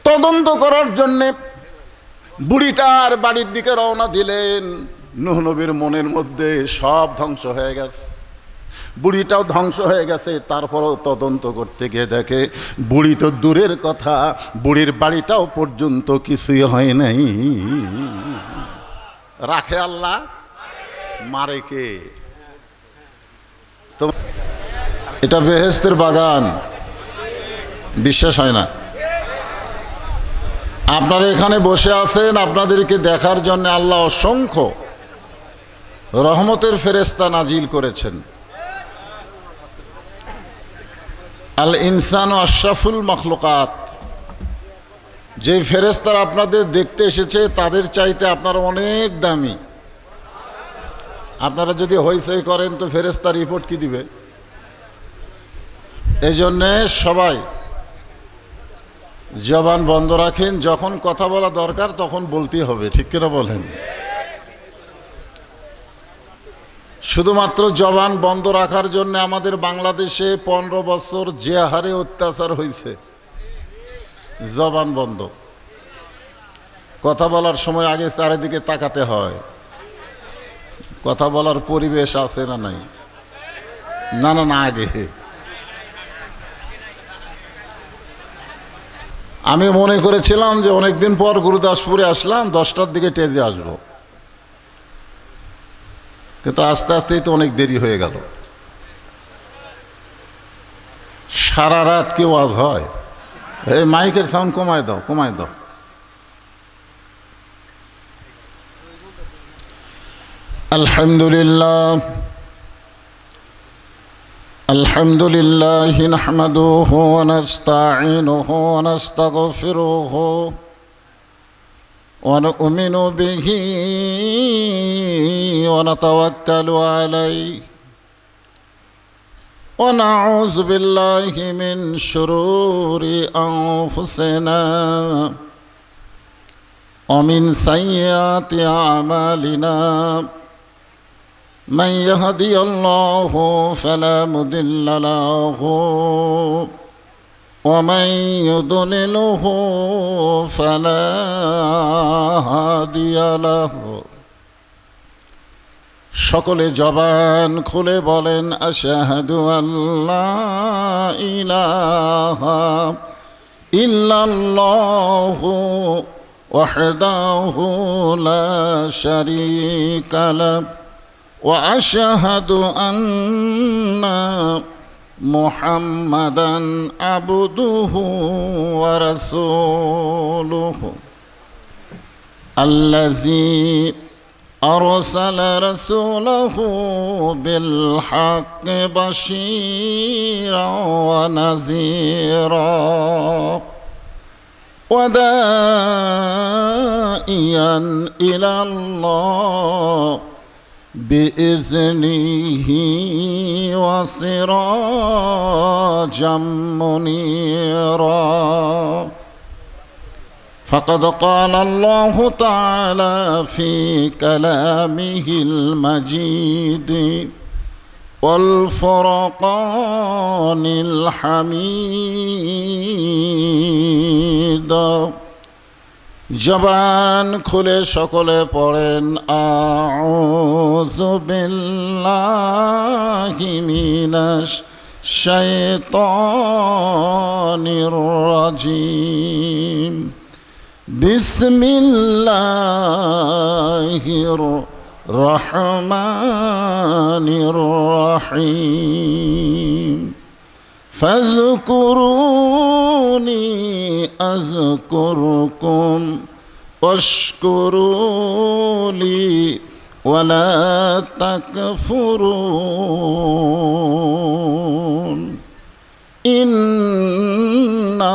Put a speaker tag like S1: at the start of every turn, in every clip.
S1: তদন্ত করার জন্যে বুড়িটার বাড়ির দিকে রওনা দিলেন। নূহ নবীর মনের মধ্যে সব ধ্বংস হয়ে গেছে, বুড়িটাও ধ্বংস হয়ে গেছে। তারপরও তদন্ত করতে গিয়ে দেখে বুড়ি তো দূরের কথা, বুড়ির বাড়িটাও পর্যন্ত কিছুই হয় নাই। রাখে আল্লাহ, মারে কে? তো এটা বেহেশতের বাগান, বিশ্বাস হয় না? আপনারা এখানে বসে আছেন, আপনাদেরকে দেখার জন্য আল্লাহ অসংখ্য রহমতের ফেরেশতা নাজিল করেছেন। আল ইনসান আশরাফুল মখলুকাত, যে ফেরেশতারা আপনাদের দেখতে এসেছে তাদের চাইতে আপনারা অনেক দামি। আপনারা যদি হইচই করেন তো ফেরেশতা রিপোর্ট কি দিবে? এই জন্যে সবাই জবান বন্ধ রাখেন, যখন কথা বলা দরকার তখন বলতেই হবে, ঠিক কিনা বলেন? শুধুমাত্র জবান বন্ধ রাখার জন্য আমাদের বাংলাদেশে 15 বছর যে হারে অত্যাচার হয়েছে, জবান বন্ধ। কথা বলার সময় আগে চারিদিকে তাকাতে হয়, কথা বলার পরিবেশ আছে না নাই? না না না, আগে। আমি মনে করেছিলাম যে অনেকদিন পর গুরুদাসপুরে আসলাম, 10টার দিকে টেজে আসব, কিন্তু আস্তে আস্তেই তো অনেক দেরি হয়ে গেল। সারা রাত কি ওয়াজ হয়? এই মাইকের সাউন্ড কমায় দাও, কমায় দাও। আলহামদুলিল্লাহ আলহামদুলিল্লাহি নাহমাদুহু ওয়া নাস্তাঈনুহু ওয়া নাস্তাগফিরুহু ওয়া নু'মিনু বিহি ওয়া নাতাওয়াক্কালু আলাইহি ওয়া নাউযু বিল্লাহি মিন শুরুরি আনফুসিনা ওয়া মিন সাইয়্যাতি আমালিনা। من يهدي الله فلا مضل له ومن يضلله فلا هادي له। সকলে জবান খুলে বলেন আশহাদু আল্লা ইলাহা ইল্লাল্লাহু ওয়াহদাহু লা শারীকা লাহু وأشهد أن محمدا عبده ورسوله الذي أرسل رسوله بالحق بشيرا ونذيرا وداعيا إلى الله بإذنه وسراجا منيرا. فقد قال الله تعالى في كلامه المجيد والفرقان الحميد. জবান খুলে সকলে পড়েন আউযু বিল্লাহি মিনাশ শাইতানির রাজিম। বিসমিল্লাহির রহমানির রহিম। ফাযকুরুনি আযকুরকুম ওয়াশকুরুলি ওয়ালা তাকফুরুন। ইন্নাল্লাহা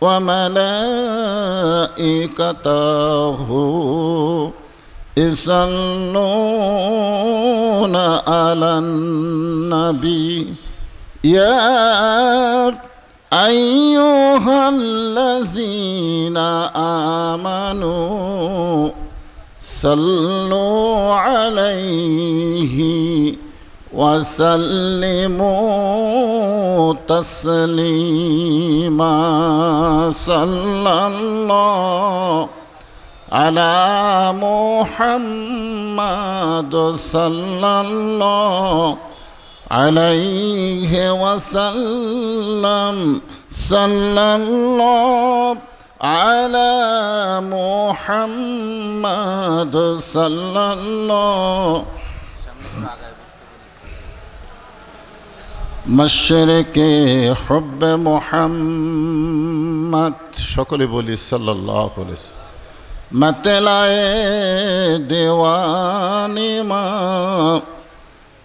S1: ওয়া মালাইকাতাহু ইসাল্লুনা আলান নবী ইয়া আইয়ুহাল্লাযীনা আমানু সাল্লু আলাইহি وسلموا تسليما صلى الله على محمد صلى الله عليه وسلم صلى الله على محمد صلى الله मशरके हुब्ब मोहम्मद সকলে বলি সাল্লাল্লাহু আলাইহি ওয়াসাল্লাম मतलाए दीवानी माँ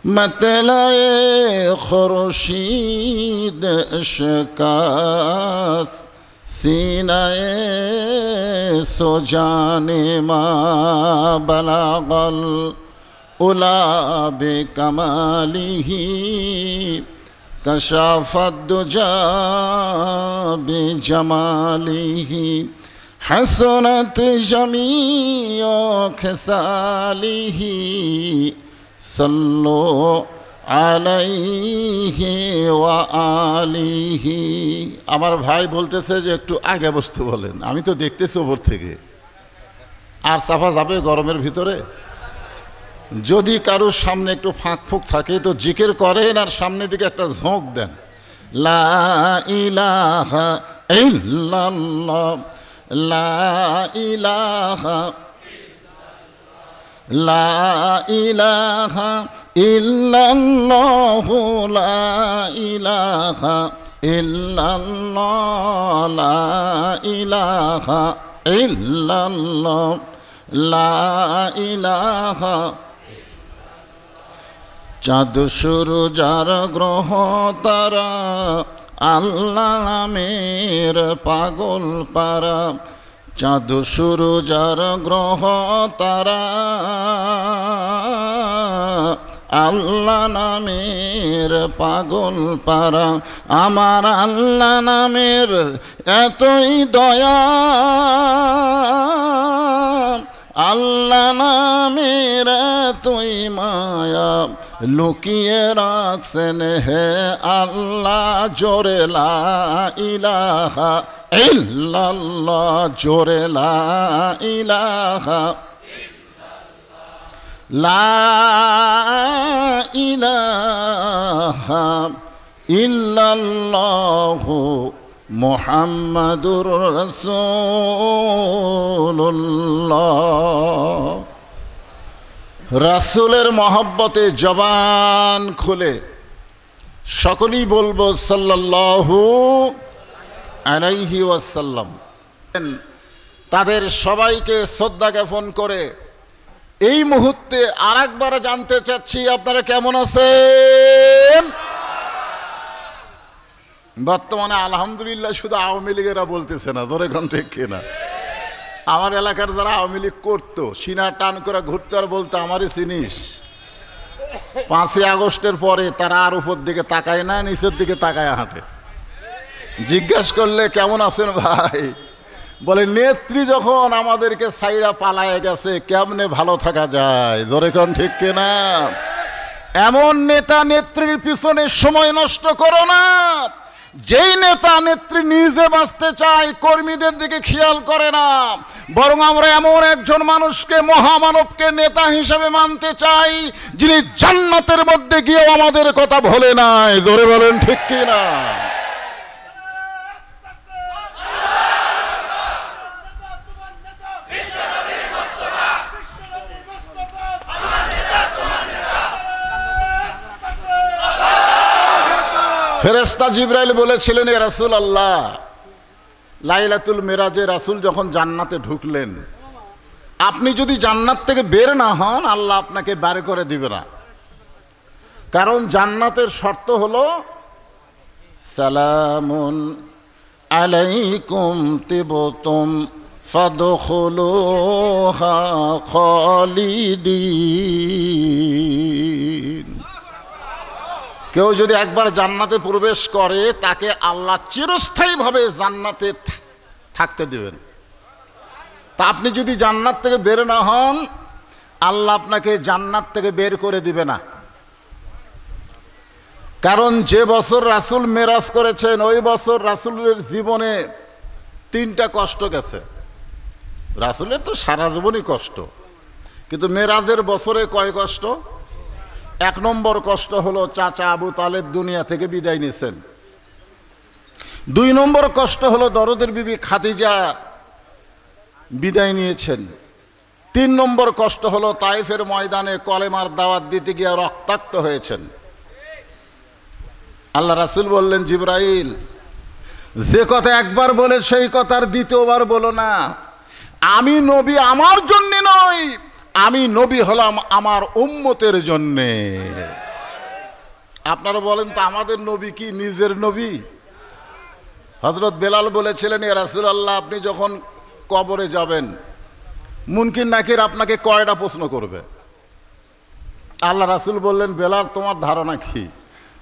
S1: मतलाए खुर्शीद इश्कास सीनाए सुजाने माँ बलागल उला बेकमालिही कशाफत दुजा बेजमालिही हसनत जमीओ खसालिही सल्लो আলাইহি ওয়া আলিহি। আমার ভাই বলতেছে যে একটু আগে বসতে বলেন, আমি তো দেখতেছি ওপর থেকে। আর চাপা যাবে গরমের ভিতরে? যদি কারোর সামনে একটু ফাঁক ফুঁক থাকে তো জিকির করেন আর সামনের দিকে একটা ঝোঁক দেন। লা ইলাহা ইল্লাল্লাহ লা ইলাহা লা ইলাহা ইল্লাল্লাহ লা ইলাহা ইল্লাল্লাহ লা ইলাহা ইল্লাল্লাহ লা ইলাহা। চাঁদ সূরজ আর গ্রহ তারা আল্লাহ নামের পাগল পারা। চাঁদ সূরজ আর গ্রহ তারা আল্লাহ নামের পাগল পারা। আমার আল্লাহ নামের এতই দয়া, আল্লাহ নামের এতই মায়া, লুকিয়ে রাখছেন হে আল্লাহ জোরে লা ইলাহা ইল্লাল্লাহ জোরে লা ইলাহা লা ইলাহা ইল্লাল্লাহু মুহাম্মাদুর রাসূলুল্লাহ। রাসূলের মহব্বতে জবান খুলে সকলেই বলবো সাল্লাল্লাহু আলাইহি ওয়াসাল্লাম। তাদের সবাইকে শ্রদ্ধা জ্ঞাপন করে এই মুহূর্তে আরেকবার জানতে চাচ্ছি আপনারা কেমন আছেন? বর্তমানে আলহামদুলিল্লাহ শুধু আওয়ামী লীগেরা বলতেছে না, ধরে ঘন্টা কিনা। আমার এলাকার যারা আওয়ামী লীগ করতো সিনা টান করে ঘুরতে আর বলতো আমারই চিনিস। 5ই আগস্টের পরে তারা আর উপর দিকে তাকায় না, নিচের দিকে তাকায় হাঁটে। জিজ্ঞাসা করলে কেমন আছেন ভাই, বলে নেত্রী যখন আমাদেরকে সাইরা পালায় গেছে কেমনে ভালো থাকা যায়, ধরে কোন ঠিক কিনা। এমন নেতা নেত্রীর পিছনে সময় নষ্ট করো না। যেই নেতা নেত্রী নিজে বাঁচতে চায় কর্মীদের দিকে খেয়াল করে না, বরং আমরা এমন একজন মানুষকে মহামানবকে নেতা হিসেবে মানতে চাই যিনি জান্নাতের মধ্যে গিয়েও আমাদের কথা ভোলে নাই, ধরে বলেন ঠিক কিনা। ফেরেশতা জিবরাইল বলেছিলেন, এ রাসূলুল্লাহ, লাইলাতুল মিরাজে রাসূল যখন জান্নাতে ঢুকলেন, আপনি যদি জান্নাত থেকে বের না হন আল্লাহ আপনাকে বের করে দিবে না। কারণ জান্নাতের শর্ত হলো সালামুন আলাইকুম তিবতুম ফাদখুলুহা খালিদিন। কেউ যদি একবার জান্নাতে প্রবেশ করে তাকে আল্লাহ চিরস্থায়ীভাবে জান্নাতে থাকতে দেবেন। তা আপনি যদি জান্নাত থেকে বের না হন আল্লাহ আপনাকে জান্নাত থেকে বের করে দিবে না। কারণ যে বছর রাসূল মেরাজ করেছেন ওই বছর রাসূলের জীবনে 3টা কষ্ট গেছে। রাসূলের তো সারা জীবনই কষ্ট, কিন্তু মেরাজের বছরে কয় কষ্ট? 1 নম্বর কষ্ট হলো চাচা আবু তালেব দুনিয়া থেকে বিদায় নিয়েছেন। 2 নম্বর কষ্ট হলো দরদের বিবি খাদিজা বিদায় নিয়েছেন। 3 নম্বর কষ্ট হলো তায়েফের ময়দানে কলেমার দাওয়াত দিতে গিয়ে রক্তাক্ত হয়েছেন। আল্লাহ রাসূল বললেন, জিবরাইল, যে কথা একবার বলে সেই কথা আর দ্বিতীয়বার বলো না। আমি নবী আমার জন্য নই, আমি নবী হলাম আমার উম্মতের জন্যে। আপনারা বলেন তো, আমাদের নবী কি নিজের নবী? হযরত বেলাল বলেছিলেন, ইয়া রাসূলুল্লাহ, আপনি যখন কবরে যাবেন মুনকির নাকির আপনাকে কয়টা প্রশ্ন করবে? আল্লাহ রাসূল বললেন, বেলাল, তোমার ধারণা কি?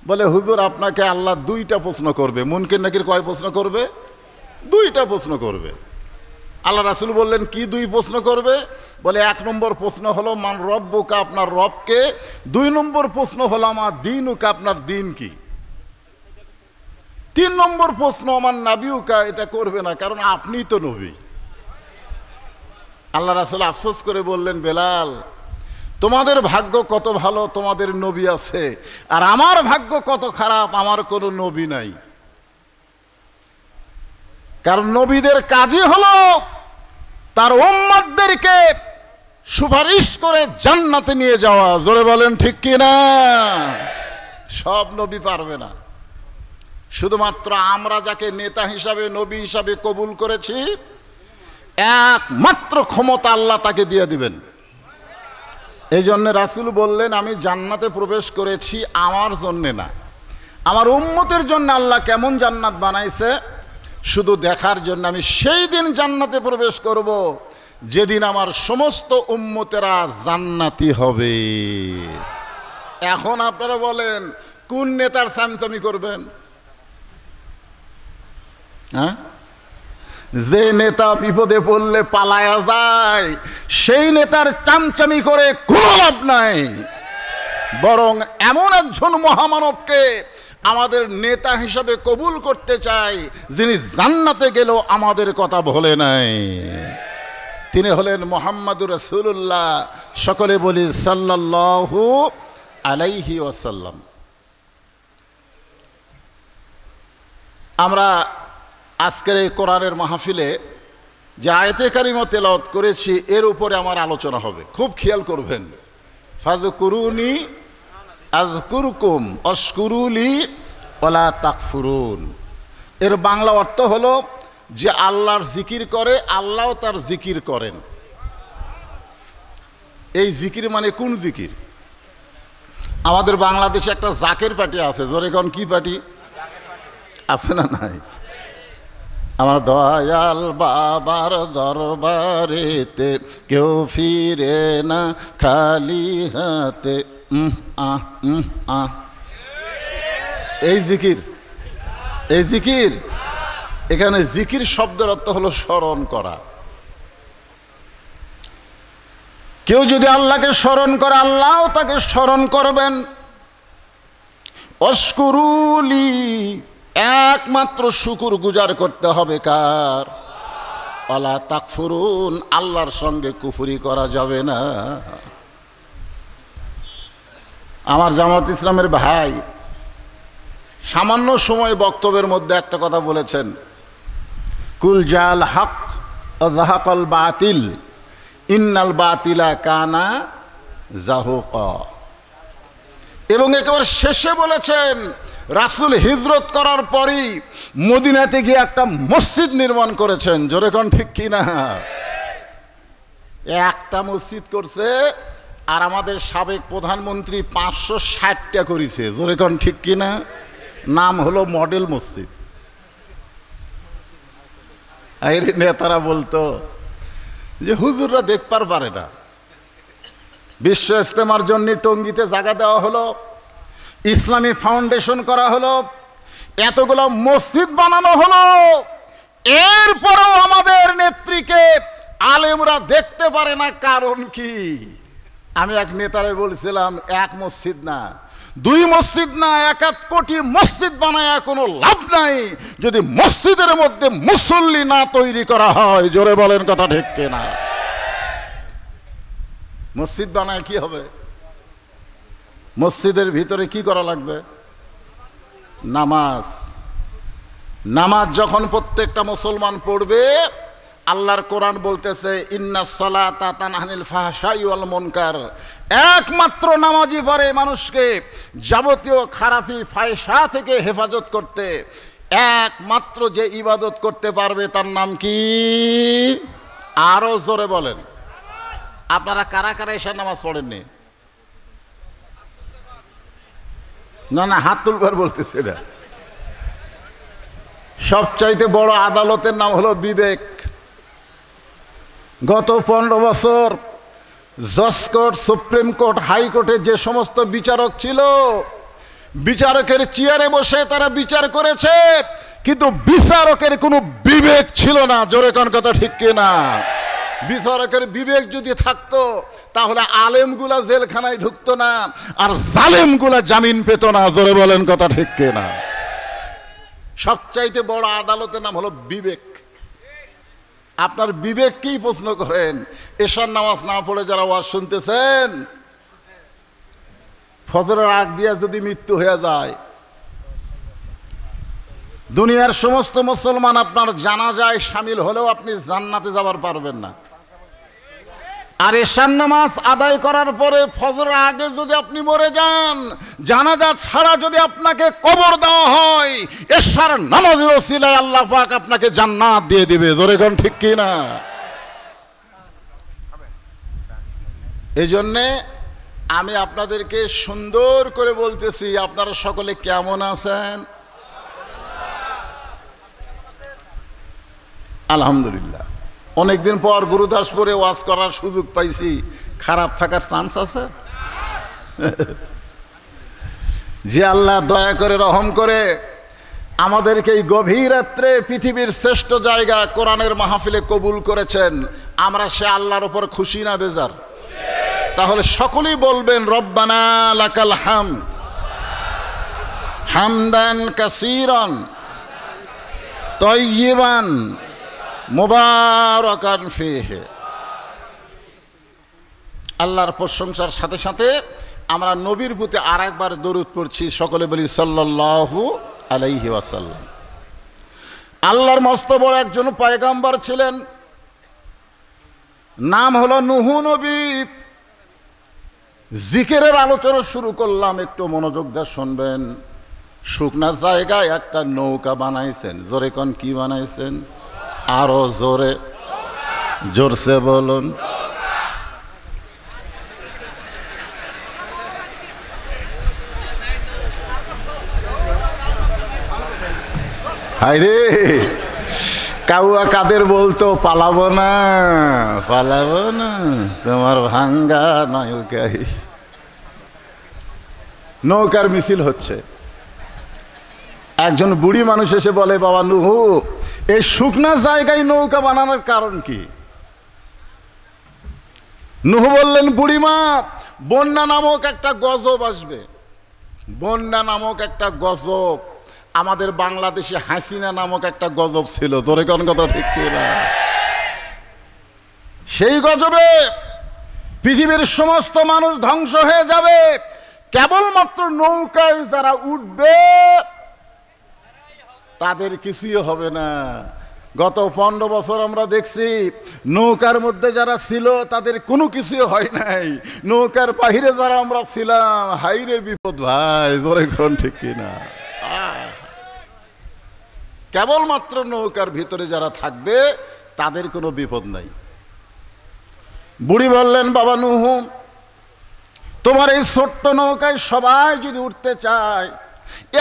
S1: বলে, হুজুর, আপনাকে আল্লাহ 2টা প্রশ্ন করবে। মুনকির নাকির কয় প্রশ্ন করবে? 2টা প্রশ্ন করবে। আল্লাহ রাসূল বললেন, কি 2 প্রশ্ন করবে? বলে, 1 নম্বর প্রশ্ন হলো মান রব্বুকা, আপনার রবকে। 2 নম্বর প্রশ্ন হলো আমার দীনুকা, আপনার দিন কি। 3 নম্বর প্রশ্ন আমার নাবিউকা, এটা করবে না, কারণ আপনিই তো নবী। আল্লাহ রাসূল আফসোস করে বললেন, বেলাল, তোমাদের ভাগ্য কত ভালো, তোমাদের নবী আছে, আর আমার ভাগ্য কত খারাপ, আমার কোনো নবী নাই। কারণ নবীদের কাজই হলো তার উম্মতদেরকে সুপারিশ করে জান্নাতে নিয়ে যাওয়া। জোরে বলেন ঠিক কি না? সব নবী পারবে না, শুধুমাত্র আমরা যাকে নেতা হিসাবে নবী হিসাবে কবুল করেছি একমাত্র ক্ষমতা আল্লাহ তাকে দিয়ে দিবেন। এই জন্য রাসূল বললেন, আমি জান্নাতে প্রবেশ করেছি আমার জন্যে না, আমার উম্মতের জন্য আল্লাহ কেমন জান্নাত বানাইছে শুধু দেখার জন্য। আমি সেই দিন জান্নাতে প্রবেশ করব যেদিন আমার সমস্ত উম্মতেরা জান্নাতি হবে। এখন আপনারা বলেন, কোন নেতার চামচামি করবেন? হ্যাঁ, যে নেতা বিপদে পড়লে পালায়া যায় সেই নেতার চামচামি করে কোনো লাভ নাই। বরং এমন একজন মহামানবকে আমাদের নেতা হিসাবে কবুল করতে চাই যিনি জান্নাতে গেলেও আমাদের কথা ভোলে নাই। তিনি হলেন মুহাম্মাদুর রাসূলুল্লাহ। সকলে বলি সাল্লাল্লাহু আলাইহি ওয়াসাল্লাম। আমরা আজকের এই কোরআনের মাহফিলে যে আয়াতে কারিমা তেলাওয়াত করেছি এর উপরে আমার আলোচনা হবে, খুব খেয়াল করবেন। ফাযকুরুনি আযকুরকুম ওয়াশকুরুলি ওয়ালা তাকফুরুন। এর বাংলা অর্থ হলো যে আল্লাহর জিকির করে আল্লাহও তার জিকির করেন। এই জিকির মানে কোন জিকির? আমাদের বাংলাদেশে একটা জাকের পার্টি আছে, জোরে কোন কি পার্টি আছে না নাই? আমার দয়াল বাবার দরবারেতে কেউ ফিরে না খালি হাতে। এই জিকির, এই জিকির। এখানে জিকির শব্দের অর্থ হলো স্মরণ করা। কেউ যদি আল্লাহকে স্মরণ করে আল্লাহও তাকে স্মরণ করবেন। অশকুরুলি, একমাত্র শুকুর গুজার করতে হবে কার? ওয়ালা তাকফুরুন, আল্লাহর সঙ্গে কুফরি করা যাবে না। আমার জামাত ইসলামের ভাই সামান্য সময় বক্তব্যের মধ্যে একটা কথা বলেছেন, কুল জাল হক ও জাহাকাল বাতিল ইন্নাল বাতিলা কানা জাহুকা। এবং একেবারে শেষে বলেছেন, রাসূল হিজরত করার পরই মদিনাতে গিয়ে একটা মসজিদ নির্মাণ করেছেন। জোরে কোন ঠিক কিনা? একটা মসজিদ করছে আর আমাদের সাবেক প্রধানমন্ত্রী 560টা করেছে। জোরে কোন ঠিক কিনা? নাম হলো মডেল মসজিদ। এর নেতারা বলতো যে হুজুররা দেখবার পারে না। বিশ্ব ইজতেমার জন্য টঙ্গীতে জায়গা দেওয়া হলো, ইসলামী ফাউন্ডেশন করা হলো, এতগুলো মসজিদ বানানো হলো, এরপরেও আমাদের নেত্রীকে আলেমরা দেখতে পারে না। কারণ কি? আমি এক নেতারে বলছিলাম, এক মসজিদ না দুই মসজিদ না 1 কোটি মসজিদ বানায়া কোনো লাভ নাই যদি মসজিদের মধ্যে মুসল্লি না তৈরি করা হয়। জোরে বলেন কথা ঠিক কিনা? মসজিদ বানায় কি হবে? মসজিদের ভিতরে কি করা লাগবে? নামাজ। নামাজ যখন প্রত্যেকটা মুসলমান পড়বে, আল্লাহর কোরআন বলতেছে ইন্নাস সালাতা তানহা আনিল ফাহশাই ওয়াল মুনকার, একমাত্র নামাজি পারে মানুষকে যাবতীয় খারাপি ফায়সা থেকে হেফাজত করতে। একমাত্র যে ইবাদত করতে পারবে তার নাম কি? আরো জোরে বলেন। আপনারা কারা কারা এশার নামাজ পড়েননি? না না, হাত তুলবার বলতেছে না। সবচাইতে বড় আদালতের নাম হলো বিবেক। গত 15 বছর জজ কোর্ট, সুপ্রিম কোর্ট, হাইকোর্টে যে সমস্ত বিচারক ছিল, বিচারকের চেয়ারে বসে তারা বিচার করেছে, কিন্তু বিচারকের কোনো বিবেক ছিল না। জোরে কোন কথা ঠিক কিনা? বিচারকের বিবেক যদি থাকতো তাহলে আলেমগুলা জেলখানায় ঢুকতো না, আর জালেমগুলা জামিন পেত না। জোরে বলেন কথা ঠিক কিনা? সবচাইতে বড় আদালতের নাম হলো বিবেক। আপনার বিবেককেই প্রশ্ন করেন। এশার নামাজ না পড়ে যারা ওয়াজ শুনতেছেন, ফজরের আগ দিয়ে যদি মৃত্যু হয়ে যায়, দুনিয়ার সমস্ত মুসলমান আপনার জানাজায় শামিল হলেও আপনি জান্নাতে যাবার পারবেন না। আর এশার নামাজ আদায় করার পরে ফজরের আগে যদি আপনি মরে যান, জানাজা ছাড়া যদি আপনাকে কবর দেওয়া হয়, এশার নামাজের ওসিলায় আল্লাহ পাক আপনাকে জান্নাত দিয়ে দিবে। জোরে কোন ঠিক কি না? এই জন্যে আমি আপনাদেরকে সুন্দর করে বলতেছি, আপনারা সকলে কেমন আছেন? আলহামদুলিল্লাহ। অনেকদিন পর গুরুদাসপুরে ওয়াজ করার সুযোগ পাইছি, খারাপ থাকার চান্স আছে? যে আল্লাহ দয়া করে রহম করে আমাদেরকে এই গভীর রাত্রে পৃথিবীর শ্রেষ্ঠ জায়গা কোরআনের মাহফিলে কবুল করেছেন, আমরা সে আল্লাহর উপর খুশি না বেজার? তাহলে সকলেই বলবেন রব্বানা লাকাল হামদ হামদান কাসীরান তাইয়িবান মুবারাকান ফীহি। আল্লাহর প্রশংসার সাথে সাথে আমরা নবীর প্রতি আরেকবার দরুদ পড়ছি। সকলে বলি সাল্লাল্লাহু আলাইহি ওয়াসাল্লাম। আল্লাহর মস্ত বড় একজন পয়গম্বর ছিলেন, নাম হলো নূহ নবী। জিকিরের আলোচনা শুরু করলাম, একটু মনোযোগ দিয়ে শুনবেন। শুকনা জায়গায় একটা নৌকা বানাইছেন। জোরে কোন কি বানাইছেন? আরো জোরে, জোরসে বলুন। হায়রে, কাউয়া কাদের বলতো পালাবো না, পালাবো না, তোমার ভাঙ্গা নৌকাই। নৌকার মিছিল হচ্ছে। একজন বুড়ি মানুষ এসে বলে, বাবা নূহ, এই শুকনা জায়গায় নৌকা বানানোর কারণ কি? নূহ বললেন, বুড়িমা, বন্যা নামক একটা গজব আসবে। বন্যা নামক একটা গজব। আমাদের বাংলাদেশে হাসিনা নামক একটা গজব ছিল। তোরে কোন কথা ঠিক না? সেই গজবে পৃথিবীর সমস্ত মানুষ ধ্বংস হয়ে যাবে, কেবলমাত্র নৌকায় যারা উঠবে তাদের কিছুই হবে না। গত 15 বছর আমরা দেখছি নৌকার মধ্যে যারা ছিল তাদের কোনো কিছুই হয় নাই। নৌকার বাহিরে যারা আমরা ছিলাম, হাইরে বিপদ ভাই। জোরে কোন ঠিক কিনা? কেবলমাত্র নৌকার ভিতরে যারা থাকবে তাদের কোনো বিপদ নাই। বুড়ি বললেন, বাবা নূহ, তোমার এই ছোট্ট নৌকায় সবাই যদি উঠতে চায়,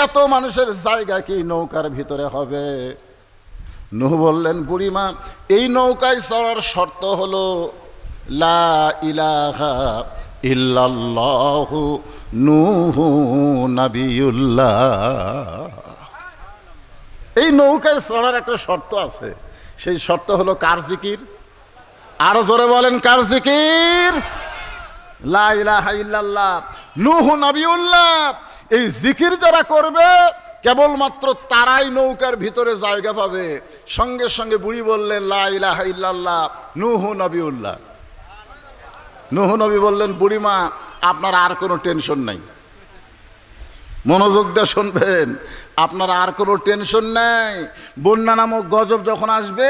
S1: এত মানুষের জায়গা কি নৌকার ভিতরে হবে? নূহ বললেন, বুড়িমা, এই নৌকায় চড়ার শর্ত হলো লা ইলাহা ইল্লাল্লাহু নূহু নবিয়ুল্লাহ। এই নৌকায় চড়ার একটা শর্ত আছে। সেই শর্ত হলো কার জিকির? আরো জোরে বলেন, কার জিকির? লা ইলাহা ইল্লাল্লাহ নূহ নবিউল্লাহ, এই জিকির যারা করবে কেবলমাত্র তারাই নৌকার ভিতরে জায়গা পাবে। সঙ্গে সঙ্গে বুড়ি বললেন লা ইলাহা ইল্লাল্লাহ, নূহ নবিউল্লাহ। নূহ নবী বললেন, বুড়িমা আপনার আর কোনো টেনশন নাই, মনোযোগ দিয়ে শুনবেন, আপনার আর কোনো টেনশন নাই। বন্যা নামক গজব যখন আসবে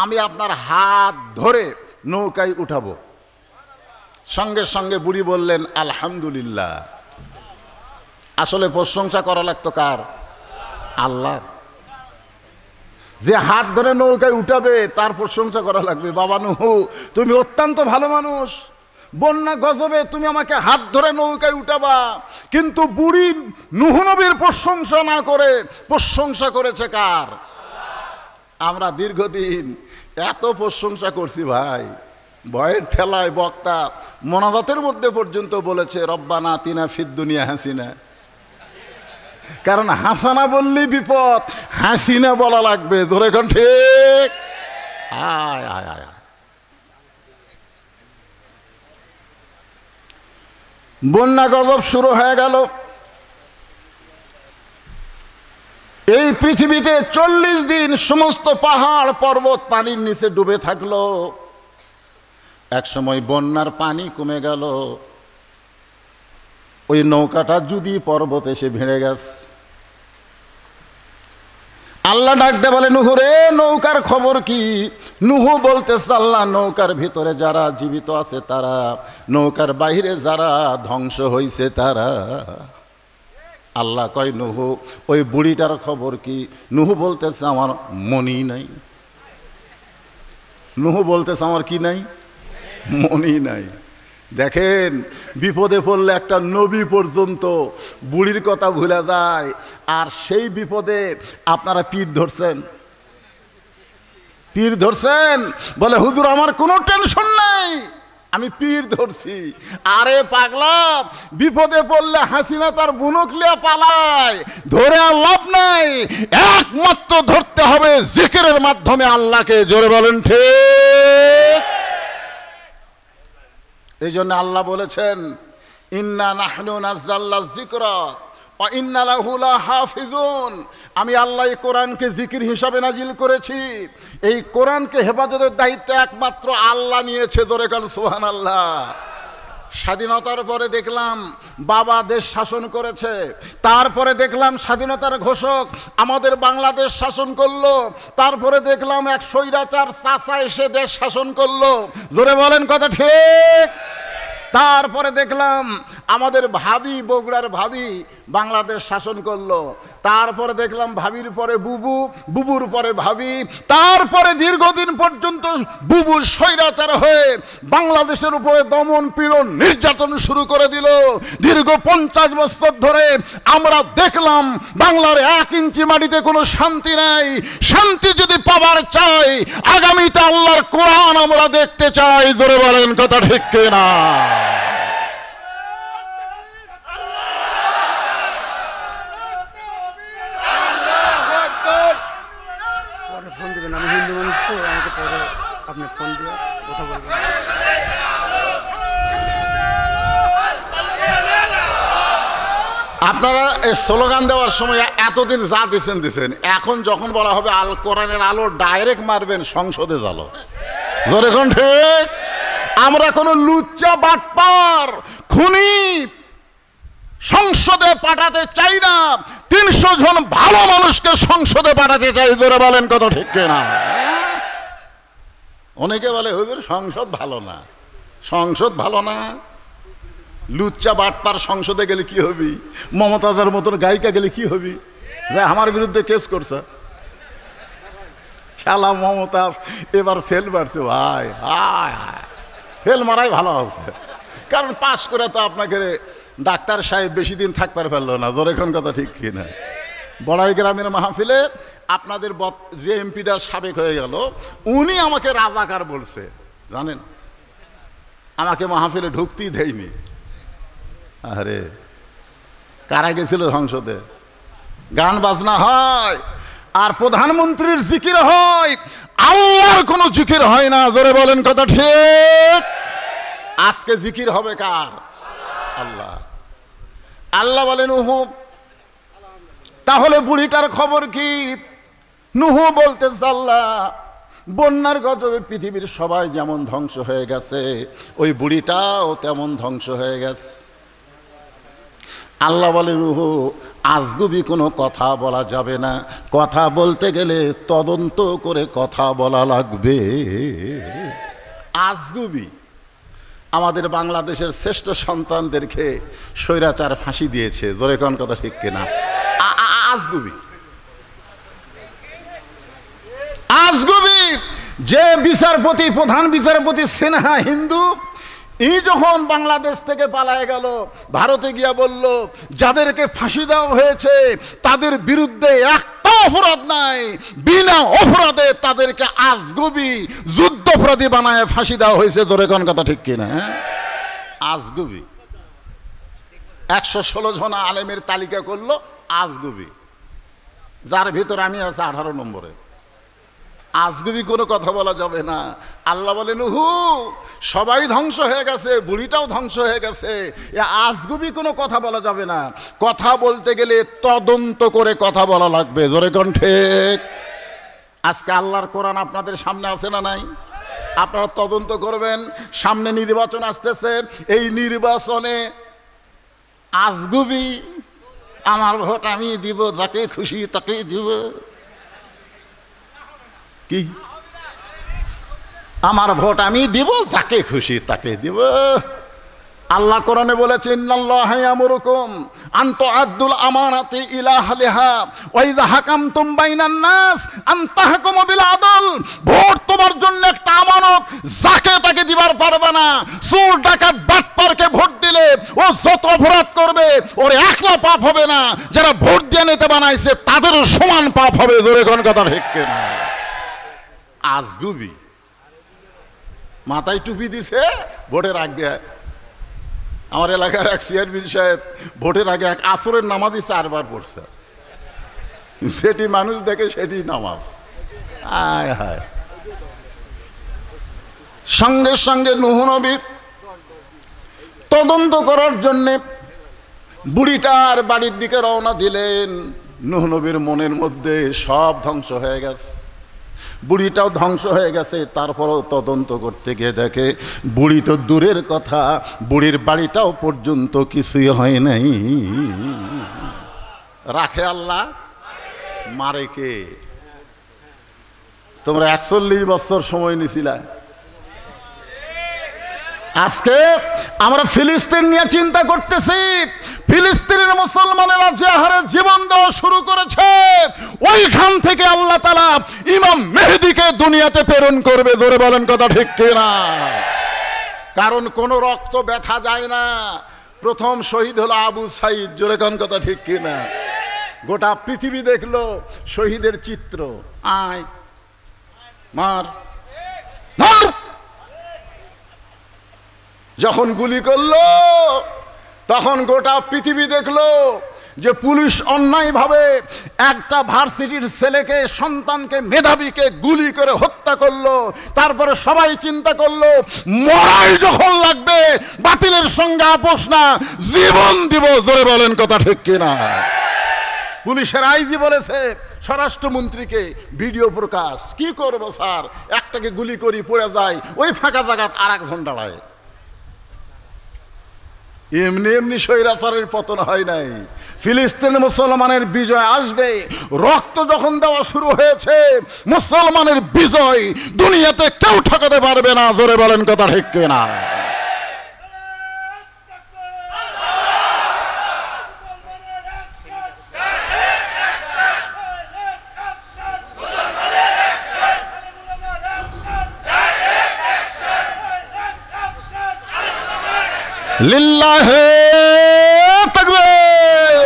S1: আমি আপনার হাত ধরে নৌকায় উঠাবো। সঙ্গে সঙ্গে বুড়ি বললেন আলহামদুলিল্লাহ। আসলে প্রশংসা করা লাগতো কার? আল্লাহ। যে হাত ধরে নৌকায় উঠাবে তার প্রশংসা করা লাগবে। বাবা নূহ, তুমি অত্যন্ত ভালো মানুষ, বন্যা গজবে তুমি আমাকে হাত ধরে নৌকায় উঠাবা। কিন্তু বুড়ি নূহ নবীর প্রশংসা না করে প্রশংসা করেছে কার? আমরা দীর্ঘদিন এত প্রশংসা করছি ভাই, ভয়ের ঠেলায় বক্তা মোনাজাতের মধ্যে পর্যন্ত বলেছে রব্বানা আতিনা ফিদ দুনিয়া হাসিনা। কারণ হাসানা বললেই বিপদ, হাসিনা বলা লাগবে। ধরে কোন ঠিক? আয় আয় আয়। বন্যা গজব শুরু হয়ে গেল। এই পৃথিবীতে 40 দিন সমস্ত পাহাড় পর্বত পানির নিচে ডুবে থাকলো। এক সময় বন্যার পানি কমে গেল, ওই নৌকাটা যদি পর্বত এসে ভিড়ে গেছে। আল্লাহ ডাকতে বলে নূহ রে, নৌকার খবর কি? নূহ বলতেছে আল্লাহ, নৌকার ভিতরে যারা জীবিত আছে তারা, নৌকার বাইরে যারা ধ্বংস হয়েছে তারা। আল্লাহ কয় নূহ ওই বুড়িটার খবর কি? নূহ বলতেছে আমার মনি নাই। নূহ বলতেছে আমার কি নাই? মনি নাই। দেখেন, বিপদে পড়লে একটা নবী পর্যন্ত বুড়ির কথা ভুলে যায়, আর সেই বিপদে আপনারা পীর ধরছেন। পীর ধরছেন, বলে হুজুর আমার কোনো টেনশন নাই, আমি পীর ধরছি। আরে পাগলা, বিপদে পড়লে হাসিনা তার বুনকলিয়া পালায়, ধরে আর লাভ নাই। একমাত্র ধরতে হবে জিকিরের মাধ্যমে আল্লাহকে। জোরে বলেন ঠিক। এই জন্য আল্লাহ বলেছেন ইন্না নাহনু নাযালনা যিকরা ওয়া ইন্না লাহু লাহাফিজুন। আমি আল্লাহ এই কোরআনকে জিকির হিসাবে নাজিল করেছি। এই কোরআনকে হেফাজতের দায়িত্ব একমাত্র আল্লাহ নিয়েছে। ধরে কাল সুবহানাল্লাহ। স্বাধীনতার পরে দেখলাম বাবা দেশ শাসন করেছে, তারপরে দেখলাম স্বাধীনতার ঘোষক আমাদের বাংলাদেশ শাসন করলো, তারপরে দেখলাম এক স্বৈরাচার চাচা এসে দেশ শাসন করলো। জোরে বলেন কথা ঠিক। তারপরে দেখলাম আমাদের ভাবি, বগুড়ার ভাবি বাংলাদেশ শাসন করলো, তারপরে দেখলাম ভাবির পরে বুবু, বুবুর পরে ভাবি, তারপরে দীর্ঘদিন পর্যন্ত বুবু স্বৈরাচার হয়ে বাংলাদেশের উপরে দমন পীড়ন নির্যাতন শুরু করে দিল। দীর্ঘ 50 বছর ধরে আমরা দেখলাম বাংলার 1 ইঞ্চি মাটিতে কোনো শান্তি নাই। শান্তি যদি পাবার চাই, আগামীতে আল্লাহর কোরআন আমরা দেখতে চাই। জোরে বলেন কথা ঠিক কিনা? আপনারা এই স্লোগান দেওয়ার সময় এতদিন যা দিচ্ছেন, এখন যখন বলা হবে আল কোরআনের আলো ডাইরেক্ট মারবেন সংসদে জালো। ধরে কোন ঠিক? আমরা কোনো লুচ্চা বাটপার খুনি সংসদে পাঠাতে চাই না। 300 জন ভালো মানুষকে সংসদে পাঠাতে চাই। ধরে বলেন কত ঠিক কিনা? অনেকে বলে হুজুর সংসদ ভালো না, সংসদ ভালো না। লুচ্চা বাটপার সংসদে গেলে কি হবি? মমতাজের মতন গায়িকা গেলে কি হবি? যে আমার বিরুদ্ধে কেস করছে, শালা মমতাজ এবার ফেল মারছে ভাই। হায় হায়, ফেল মারাই ভালো হচ্ছে, কারণ পাশ করে তো আপনাকে ডাক্তার সাহেব বেশি দিন থাকতে পারলো না। ধরে কোন কথা ঠিক কিনা? বড়াই গ্রামের মাহফিলে আপনাদের যে এমপিটা সাবেক হয়ে গেল, উনি আমাকে রাজাকার বলছে। জানেন, আমাকে মাহফিলে ঢুকতেই দেয়নি। আরে কারা গেছিল সংসদে? গান বাজনা হয় আর প্রধানমন্ত্রীর জিকির হয়, আল্লাহর কোনো জিকির হয় না। জোরে বলেন কথা ঠিক। আজকে জিকির হবে কার? আল্লাহ। আল্লাহ বলে নুহু তাহলে বুড়িটার খবর কি? নুহু বলতেছে আল্লাহ বন্যার গজবে পৃথিবীর সবাই যেমন ধ্বংস হয়ে গেছে ওই বুড়িটাও তেমন ধ্বংস হয়ে গেছে। আল্লাহ বলে নুহু আজগুবি কোনো কথা বলা যাবে না, কথা বলতে গেলে তদন্ত করে কথা বলা লাগবে। আজগুবি আমাদের বাংলাদেশের শ্রেষ্ঠ সন্তানদেরকে স্বৈরাচার ফাঁসি দিয়েছে, জোরে কোন কথা ঠিক কিনা? আজগুবি আজগুবি যে বিচারপতি প্রধান বিচারপতি সিনহা হিন্দু এই যখন বাংলাদেশ থেকে পালায় গেল ভারতে গিয়া বলল যাদেরকে ফাঁসি দেওয়া হয়েছে তাদের বিরুদ্ধে একটা অপরাধ নাই, বিনা অপরাধে তাদেরকে আজগুবি যুদ্ধাপরাধী বানায় ফাঁসি দেওয়া হয়েছে, জোরে কোন কথা ঠিক কিনা? আজগুবি 116 জন আলেমের তালিকা করলো আজগুবি, যার ভিতর আমি আছে 18 নম্বরে। আজগুবি কোনো কথা বলা যাবে না। আল্লাহ বলে নুহু সবাই ধ্বংস হয়ে গেছে, বুড়িটাও ধ্বংস হয়ে গেছে, আজগুবি কোনো কথা বলা যাবে না, কথা বলতে গেলে তদন্ত করে কথা বলা লাগবে, জোরে কোন ঠিক? আজকে আল্লাহর কোরআন আপনাদের সামনে আছে না নাই? আপনারা তদন্ত করবেন। সামনে নির্বাচন আসতেছে, এই নির্বাচনে আজগুবি আমার ভোট আমি দিব, যাকে খুশি তাকেই দিব। কি আমার ভোট আমি দিব, যাকে খুশি তাকে দিব? আল্লাহ কোরআনে বলেছেন ইন্নাল্লাহা ইয়ামুরুকুম আন তুআদ্দুল আমানাতি ইলা আহলিহা ওয়া ইযা হাকামতুম বাইনান নাস আন তাহকুমু বিল আদল। ভোট তোমার জন্য একটা আমানত, যাকে তাকে দিবার পারবে না। চোর ডাকাত বাটপারকে ভোট দিলে ও যত অপরাধ করবে ওর একলা পাপ হবে না, যারা ভোট দিয়ে নিতে বানাইছে তাদেরও সমান পাপ হবে, জোরে কোন কথা ঠিক কিনা? আজগুবি মাথায় টুপি দিছে ভোটের আগে। আমার এলাকার এক চেয়ারম্যান সাহেব ভোটের আগে এক আসরের নামাজই 4 বার পড়ছে, সেটি মানুষ দেখে সেটি নামাজ। আয় হায়। সঙ্গে সঙ্গে নূহ নবী তদন্ত করার জন্যে বুড়িটার বাড়ির দিকে রওনা দিলেন। নূহ নবীর মনের মধ্যে সব ধ্বংস হয়ে গেছে, বুড়িটাও ধ্বংস হয়ে গেছে। তারপরেও তদন্ত করতে গিয়ে দেখে বুড়ি তো দূরের কথা, বুড়ির বাড়িটাও পর্যন্ত কিছুই হয় নাই। রাখে আল্লাহ, মারে কে? তোমরা 41 বছর সময় নিছিলা। আজকে আমরা ফিলিস্তিন নিয়ে চিন্তা করতেছি। ফিলিস্তিনের মুসলমানেরা যে হারে জীবন দেওয়া শুরু করেছে, ওইখান থেকে আল্লাহ তাআলা ইমাম মেহেদীকে দুনিয়াতে প্রেরণ করবে, জোরে বলেন কথা ঠিক কিনা? কারণ কোন রক্ত ব্যথা যায় না। প্রথম শহীদ হলো আবু সাইদ, জোরে কোন কথা ঠিক কিনা? গোটা পৃথিবী দেখলো শহীদের চিত্র। আয় মার মার, যখন গুলি করলো তখন গোটা পৃথিবী দেখলো যে পুলিশ অন্যায়ভাবে একটা ভার্সিটির ছেলেকে, সন্তানকে, মেধাবীকে গুলি করে হত্যা করলো। তারপরে সবাই চিন্তা করলো মরাই যখন লাগবে, বাতিলের সঙ্গে আপোষ না, জীবন দিব, জোরে বলেন কথা ঠিক কিনা? পুলিশের আইজি বলেছে স্বরাষ্ট্রমন্ত্রীকে, ভিডিও প্রকাশ, কি করবো স্যার, একটাকে গুলি করি পড়ে যায়, ওই ফাঁকা জায়গায় আর একজন দাঁড়ায়। এমনি এমনি স্বৈরাচারের পতন হয় নাই। ফিলিস্তিন মুসলমানের বিজয় আসবে। রক্ত যখন দেওয়া শুরু হয়েছে, মুসলমানের বিজয় দুনিয়াতে কেউ ঠকাতে পারবে না, জোরে বলেন কথা ঠিক কিনা? লিল্লাহে তাকবীর।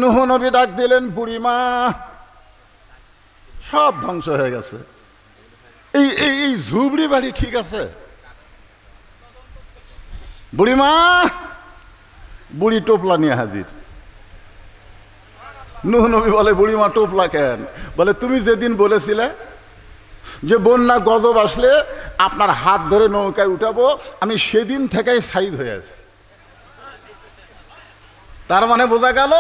S1: নূহ নবী ডাক দিলেন, বুড়িমা সব ধ্বংস হয়ে গেছে, এই ঝুবড়ি বাড়ি ঠিক আছে? বুড়িমা, বুড়ি টোপলা নিয়ে হাজির। নূহ নবী বলে, বুড়িমা টোপলা কেন? বলে তুমি যেদিন বলেছিলে যে বন্যা গজব আসলে আপনার হাত ধরে নৌকায় উঠাবো, আমি সেদিন থেকেই সাইদ হয়ে আছি। তার মানে বোঝা গেল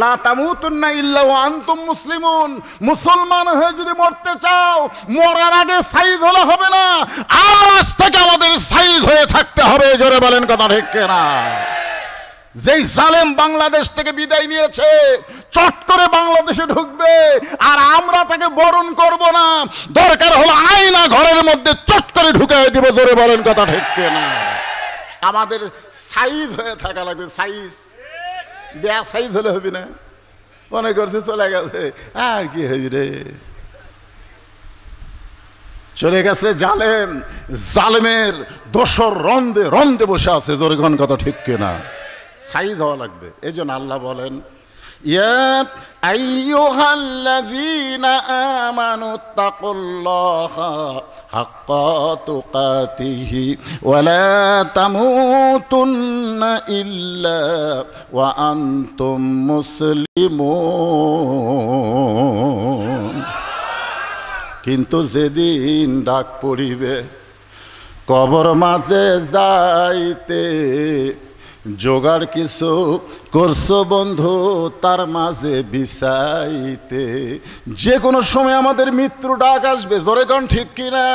S1: লা তামুতুন্না ইল্লা ওয়া আনতুম মুসলিমুন। মুসলমান হয়ে যদি মরতে চাও, মরার আগে সাইজ হলে হবে না, আজ থেকে আমাদের সাইজ হয়ে থাকতে হবে। জোরে বলেন কথা ঠিক কিনা? যেই জালেম বাংলাদেশ থেকে বিদায় নিয়েছে, চট করে বাংলাদেশে ঢুকবে, আর আমরা তাকে বরণ করব না। দরকার হলো আয়না ঘরের মধ্যে চট করে ঢুকাই দিব। জোরে বলেন কথা ঠিক কিনা? আমাদের সাইজ হয়ে থাকা লাগবে। সাইজ বেয়া সাইজ হলে হবে না। মনে করছে চলে গেছে, আর কি হবি রে, চলে গেছে জালেম। জালেমের দোসর রন্দে রন্দে বসে আছে। জোরে কোন কথা ঠিক কিনা? সাইজ হওয়া লাগবে। এই জন্য আল্লাহ বলেন, ইয়া আইয়ুহাল্লাযীনা আমানু তাকুল্লাহা হাক্কা তুকাতিহি ওয়া লা তামুতুন্না ইল্লা ওয়া আনতুম মুসলিমুন। কিন্তু যেদিন ডাক পড়িবে কবর মাঝে যাইতে, জোগাড় কিছু করছো বন্ধু তার মাঝে বিছাইতে। যে কোনো সময় আমাদের মৃত্যু ডাক আসবে। জোরে কোন ঠিক কিনা?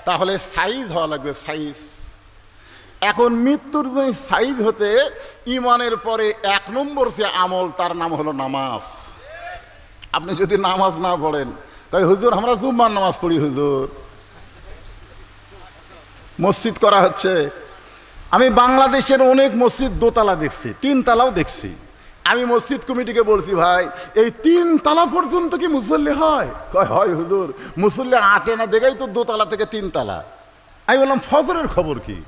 S1: তাহলে সাইজ হওয়া লাগবে। সাইজ। এখন মৃত্যুর যে সাইজ হতে, ইমানের পরে 1 নম্বর যে আমল, তার নাম হলো নামাজ। আপনি যদি নামাজ না পড়েন, তাই হুজুর আমরা জুম্মার নামাজ পড়ি, হুজুর মসজিদ করা হচ্ছে। আমি বাংলাদেশের অনেক মসজিদ দোতলা দেখছি, 3 তলাও দেখছি। আমি মসজিদ কমিটিকে বলছি, ভাই এই 3 তলা পর্যন্ত কি মুসল্লি হয়? কয় হয় হুজুর, মুসল্লি আটে না দেখেই তো 2 তলা থেকে 3 তলা। আমি বললাম ফজরের খবর কি?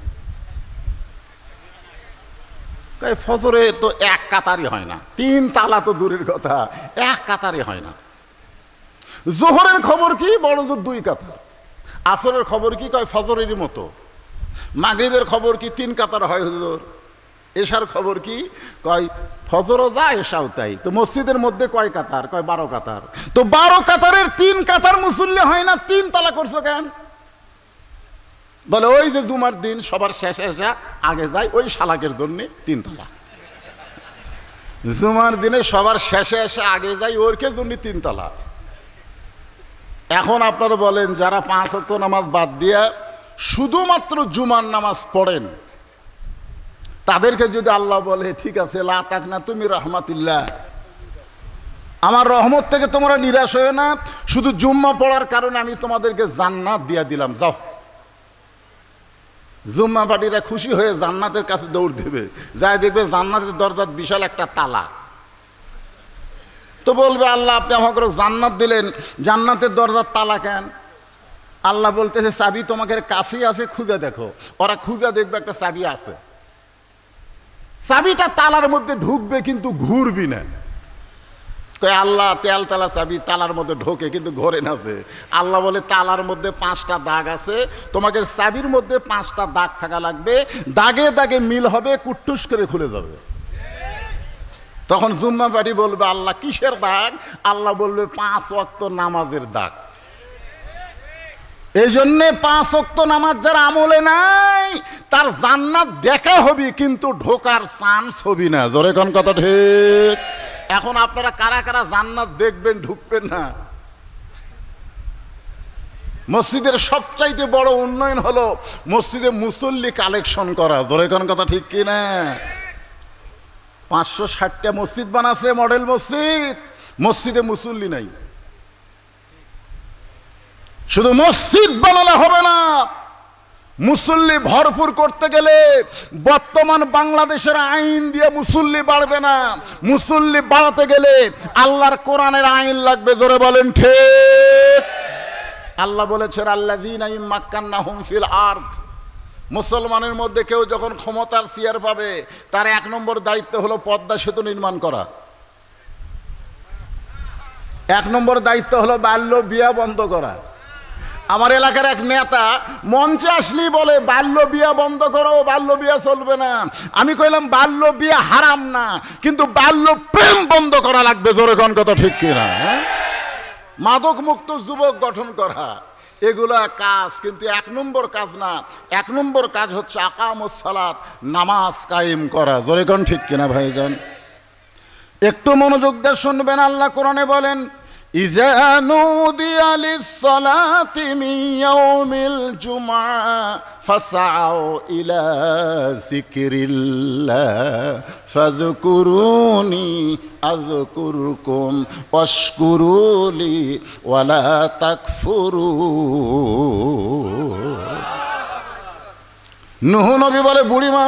S1: কয় ফজরে তো 1 কাতারই হয় না। 3 তলা তো দূরের কথা, 1 কাতারই হয় না। জোহরের খবর কি? বড় জোর 2 কাতার। আসরের খবর কি? কয় ফজরেরই মতো। মাগরিবের খবর কি? 3 কাতার হয় হুজুর। এশার খবর কি? কয় ফজরও যা এশাও তাই। তো মসজিদের মধ্যে কয় কাতার? কয় 12 কাতার। তো 12 কাতারের 3 কাতার মুসল্লি হয় না, 3 তালা করছো কেন? বলে ওই যে জুমার দিন সবার শেষে এসে আগে যায়, ওই শালাকের জন্য 3 তালা। জুমার দিনে সবার শেষে এসে আগে যায়, ওর জন্য 3 তালা। এখন আপনারা বলেন, যারা 5 ওয়াক্ত নামাজ বাদ দিয়া শুধুমাত্র জুমার নামাজ পড়েন, তাদেরকে যদি আল্লাহ বলে ঠিক আছে লা তাকনা তুমি রহমাতিল্লাহ, আমার রহমত থেকে তোমরা নিরাশ হয়ে না, শুধু জুম্মা পড়ার কারণে আমি তোমাদেরকে জান্নাত দিয়া দিলাম, যাও। জুম্মা পার্টিরা খুশি হয়ে জান্নাতের কাছে দৌড় দেবে, যাই দেখবে জান্নাতের দরজার বিশাল একটা তালা। তো বলবে আল্লাহ আপনি আমাকে জান্নাত দিলেন, জান্নাতের দরজার তালা কেন? আল্লাহ বলতেছে চাবি তোমাকে কাছেই আছে, খুঁজে দেখো। ওরা খুঁজে দেখবে একটা চাবি আছে, চাবিটা তালার মধ্যে ঢুকবে কিন্তু ঘুরবি না। কয় আল্লাহ তেল তালা চাবি তালার মধ্যে ঢোকে কিন্তু ঘোরে না। যে আল্লাহ বলে তালার মধ্যে 5টা দাগ আছে, তোমাকে চাবির মধ্যে 5টা দাগ থাকা লাগবে, দাগে দাগে মিল হবে, কুট্টুস করে খুলে যাবে। তখন জুম্মা পার্টি বলবে আল্লাহ কিসের দাগ? আল্লাহ বলবে 5 ওয়াক্ত নামাজের দাগ। এই জন্যে 5 ওয়াক্ত নামাজ যার আমলে নাই, তার জান্নাত দেখা হবে কিন্তু ঢোকার চান্স হবি না। জোরে কোন কথা ঠিক? এখন আপনারা কারা কারা জান্নাত দেখবেন, ঢুকবেন না? মসজিদের সবচাইতে বড় উন্নয়ন হলো মসজিদে মুসল্লি কালেকশন করা। জোরে কোন কথা ঠিক কি না? 560টা মসজিদ বানাচ্ছে, মডেল মসজিদ, মসজিদে মুসল্লি নাই। শুধু মসজিদ বানালে হবে না, মুসল্লি ভরপুর করতে গেলে বর্তমান বাংলাদেশের আইন দিয়ে মুসল্লি বাড়বে না। মুসল্লি বাড়াতে গেলে আল্লাহর কোরআনের আইন লাগবে। জোরে বলেন ঠিক? আল্লাহ বলেছেন আল্লাযীনা ইম্মাক্কান্নাহুম ফিল আরদ, মুসলমানের মধ্যে কেউ যখন ক্ষমতার চেয়ার পাবে, তার 1 নম্বর দায়িত্ব হলো পদ্মা সেতু নির্মাণ করা। 1 নম্বর দায়িত্ব হলো বাল্য বিয়া বন্ধ করা। আমার এলাকার এক নেতা মঞ্চে আসলেই বলে বাল্য বিয়া বন্ধ করো, বাল্য বিয়া চলবে না। আমি কইলাম বাল্য বিয়া হারাম না, কিন্তু বাল্য প্রেম বন্ধ করা লাগবে। জোরে কোন কথা ঠিক কিনা? মাদক মুক্ত যুবক গঠন করা, এগুলা কাজ, কিন্তু 1 নম্বর কাজ না। 1 নম্বর কাজ হচ্ছে আকামুস সালাত, নামাজ কায়েম করা। জোরে কোন ঠিক কিনা ভাইজান? একটু মনোযোগ দিয়ে শুনবেন, আল্লাহ কোরআনে বলেন, ইযা নুদিয়া লিস-সালাতি মিন ইয়াউমিল জুমআ ফাসআউ ইলা যিকরিল্লাহ ফাযকুরুনি আযকুরকুম ওয়াশকুরুলি ওয়ালা তাকফুরুন। নূহ নবী বলে, বুড়িমা